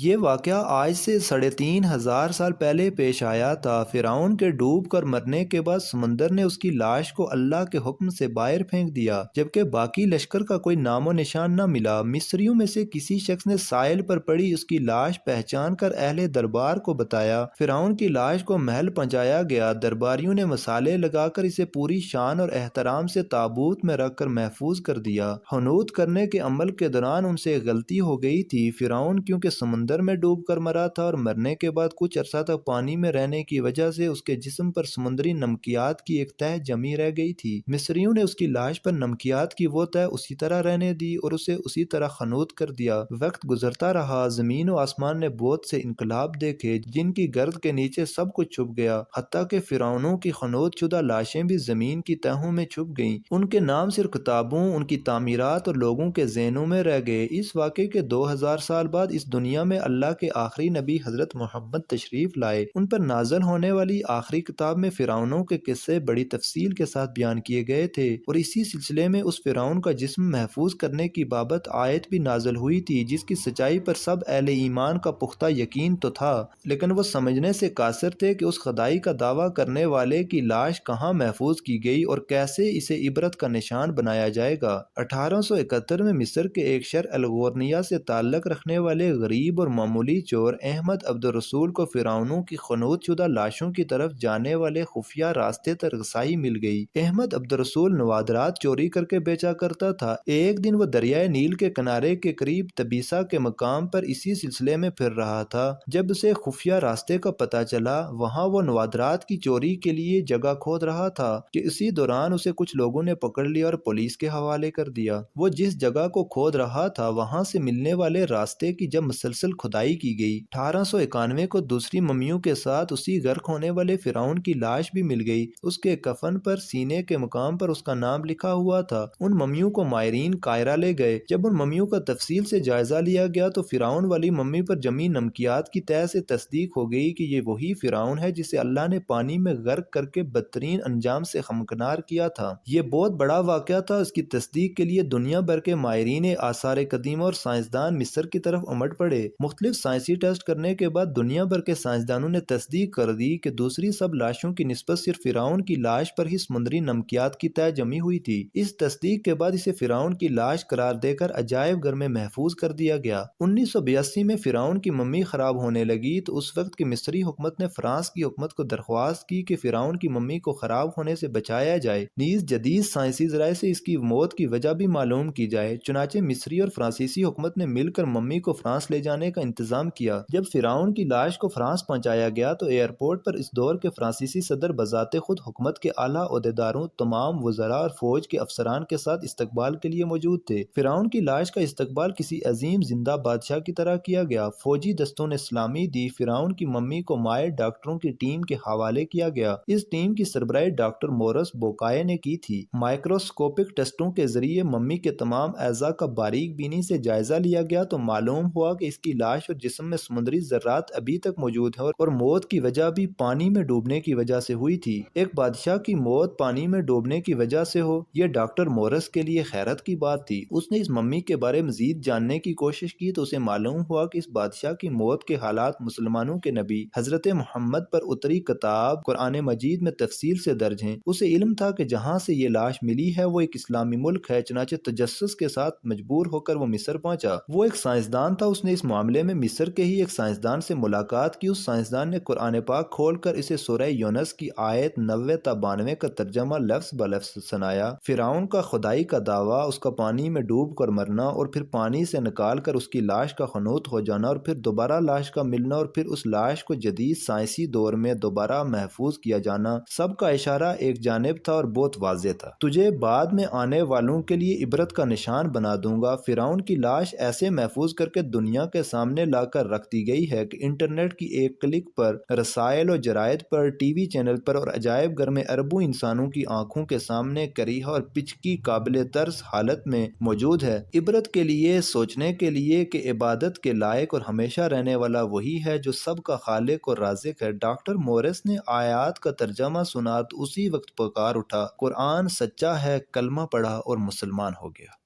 یہ واقعہ آج سے 3500 سال پہلے پیش آیا تھا۔ فرعون کے ڈوب کر مرنے کے بعد سمندر نے اس کی لاش کو اللہ کے حکم سے باہر پھینک دیا، جبکہ باقی لشکر کا کوئی نام و نشان نہ ملا۔ مصریوں میں سے کسی شخص نے ساحل پر پڑی اس کی لاش پہچان کر اہل دربار کو بتایا۔ فرعون کی لاش کو محل پہنچایا گیا۔ درباریوں نے مسالے لگا کر اسے پوری شان اور احترام سے تابوت میں رکھ کر محفوظ کر دیا۔ حنوط کرنے کے عمل کے دوران ان سے ایک غلطی ہو گئی تھی۔ فرعون کیونکہ سمندر میں ڈوب کر مرا تھا اور مرنے کے بعد کچھ عرصہ تک پانی میں رہنے کی وجہ سے اس کے جسم پر سمندری نمکیات کی ایک تہہ جمی رہ گئی تھی۔ مصریوں نے اس کی لاش پر نمکیات کی وہ تہہ اسی طرح رہنے دی اور اسے اسی طرح خنوط کر دیا۔ وقت گزرتا رہا، زمین و آسمان نے بہت سے انقلاب دیکھے جن کی گرد کے نیچے سب کچھ چھپ گیا، حتیٰ کہ فرعونوں کی خنوط شدہ لاشیں بھی زمین کی تہوں میں چھپ گئیں۔ ان کے نام صرف کتابوں، ان کی تعمیرات اور لوگوں کے ذہنوں میں رہ گئے۔ اس واقعے کے 2000 سال بعد اس دنیا میں اللہ کے آخری نبی حضرت محمد تشریف لائے۔ ان پر نازل ہونے والی آخری کتاب میں فرعونوں کے قصے بڑی تفصیل کے ساتھ بیان کیے گئے تھے، اور اسی سلسلے میں اس فرعون کا جسم محفوظ کرنے کی بابت آیت بھی نازل ہوئی تھی، جس کی سچائی پر سب اہل ایمان کا پختہ یقین تو تھا، لیکن وہ سمجھنے سے قاصر تھے کہ اس خدائی کا دعویٰ کرنے والے کی لاش کہاں محفوظ کی گئی اور کیسے اسے عبرت کا نشان بنایا جائے گا۔ 1871 میں مصر کے ایک شہر الغورنیہ سے تعلق رکھنے والے غریب اور معمولی چور احمد عبد الرسول کو فرعونوں کی خنوط شدہ لاشوں کی طرف جانے والے خفیہ راستے تک رسائی مل گئی۔ احمد عبد الرسول نوادرات چوری کر کے بیچا کرتا تھا۔ ایک دن وہ دریائے نیل کے کنارے کے قریب تبیسا کے مقام پر اسی سلسلے میں پھر رہا تھا۔ جب اسے خفیہ راستے کا پتہ چلا، وہاں وہ نوادرات کی چوری کے لیے جگہ کھود رہا تھا کہ اسی دوران اسے کچھ لوگوں نے پکڑ لیا اور پولیس کے حوالے کر دیا۔ وہ جس جگہ کو کھود رہا تھا وہاں سے ملنے والے راستے کی جب مسلسل کھدائی کی گئی، 1891 کو دوسری ممیوں کے ساتھ اسی غرق ہونے والے فرعون کی لاش بھی مل گئی۔ اس کے کفن پر سینے کے مقام پر اس کا نام لکھا ہوا تھا۔ ان ممیوں کو ماہرین قاہرہ لے گئے۔ جب ان ممیوں کا تفصیل سے جائزہ لیا گیا تو فرعون والی ممی پر جمی نمکیات کی تہہ سے تصدیق ہو گئی کہ یہ وہی فرعون ہے جسے اللہ نے پانی میں غرق کر کے بدترین انجام سے ہمکنار کیا تھا۔ یہ بہت بڑا واقعہ تھا۔ اس کی تصدیق کے لیے دنیا بھر کے ماہرین آثار قدیمہ اور سائنسدان مصر کی طرف امٹ پڑے۔ مختلف سائنسی ٹیسٹ کرنے کے بعد دنیا بھر کے سائنسدانوں نے تصدیق کر دی کہ دوسری سب لاشوں کی نسبت صرف فرعون کی لاش پر ہی سمندری نمکیات کی تہہ جمی ہوئی تھی۔ اس تصدیق کے بعد اسے فرعون کی لاش قرار دے کر عجائب گھر میں محفوظ کر دیا گیا۔ 1982 میں فرعون کی ممی خراب ہونے لگی تو اس وقت کی مصری حکومت نے فرانس کی حکومت کو درخواست کی کہ فرعون کی ممی کو خراب ہونے سے بچایا جائے، نیز جدید سائنسی ذرائع سے اس کی موت کی وجہ بھی معلوم کی جائے۔ چنانچہ مصری اور فرانسیسی حکومت نے مل کر ممی کو فرانس لے جانے کا انتظام کیا۔ جب فرعون کی لاش کو فرانس پہنچایا گیا تو ایئرپورٹ پر اس دور کے فرانسیسی صدر بذات خود حکومت کے اعلیٰ عہدیداروں، تمام وزراء اور فوج کے افسران کے ساتھ استقبال کے لیے موجود تھے۔ فرعون کی لاش کا استقبال کسی عظیم زندہ بادشاہ کی طرح کیا گیا۔ فوجی دستوں نے سلامی دی۔ فرعون کی ممی کو ماہر ڈاکٹروں کی ٹیم کے حوالے کیا گیا۔ اس ٹیم کی سربراہی ڈاکٹر مورس بوکائے نے کی تھی۔ مائکروسکوپک ٹیسٹوں کے ذریعے ممی کے تمام اعضاء کا باریک بینی سے جائزہ لیا گیا تو معلوم ہوا کہ اس کی لاش اور جسم میں سمندری ذرات ابھی تک موجود ہیں اور موت کی وجہ بھی پانی میں ڈوبنے کی وجہ سے ہوئی تھی۔ ایک بادشاہ کی موت پانی میں ڈوبنے کی وجہ سے ہو، یہ ڈاکٹر مورس کے لیے حیرت کی بات تھی۔ اس نے اس ممی کے بارے مزید جاننے کی کوشش کی تو اسے معلوم ہوا کہ اس بادشاہ کی موت کے حالات مسلمانوں کے نبی حضرت محمد پر اتری کتاب قرآن مجید میں تفصیل سے درج ہیں۔ اسے علم تھا کہ جہاں سے یہ لاش ملی ہے وہ ایک اسلامی ملک ہے، چنانچہ تجسس کے ساتھ مجبور ہو کر وہ مصر پہنچا۔ وہ ایک سائنسدان تھا، اس نے اس معاملے میں مصر کے ہی ایک سائنسدان سے ملاقات کی۔ اس سائنسدان نے قرآن پاک کھول کر اسے سورہ یونس کی آیت 90 تا 92 کا ترجمہ لفظ بلفظ سنایا۔ فرعون کا خدائی کا دعویٰ، اس کا پانی میں ڈوب کر مرنا اور پھر پانی سے نکال کر اس کی لاش کا خنوط ہو جانا اور پھر دوبارہ لاش کا ملنا اور پھر اس لاش کو جدید سائنسی دور میں دوبارہ محفوظ کیا جانا، سب کا اشارہ ایک جانب تھا اور بہت واضح تھا۔ تجھے بعد میں آنے والوں کے لیے عبرت کا نشان بنا دوں گا۔ فرعون کی لاش ایسے محفوظ کر کے دنیا کے سامنے لا کر رکھ دی گئی ہے کہ انٹرنیٹ کی ایک کلک پر رسائل و جرائد پر، ٹی وی چینل پر اور عجائب گھر میں اربوں انسانوں کی آنکھوں کے سامنے کریہہ اور پچکی قابل ترس حالت میں موجود ہے۔ عبرت کے لیے، سوچنے کے لیے کہ عبادت کے لائق اور ہمیشہ رہنے والا وہی ہے جو سب کا خالق اور رازق ہے۔ ڈاکٹر مورس نے آیات کا ترجمہ سنا تو اسی وقت پکار اٹھا، قرآن سچا ہے، کلمہ پڑھا اور مسلمان ہو گیا۔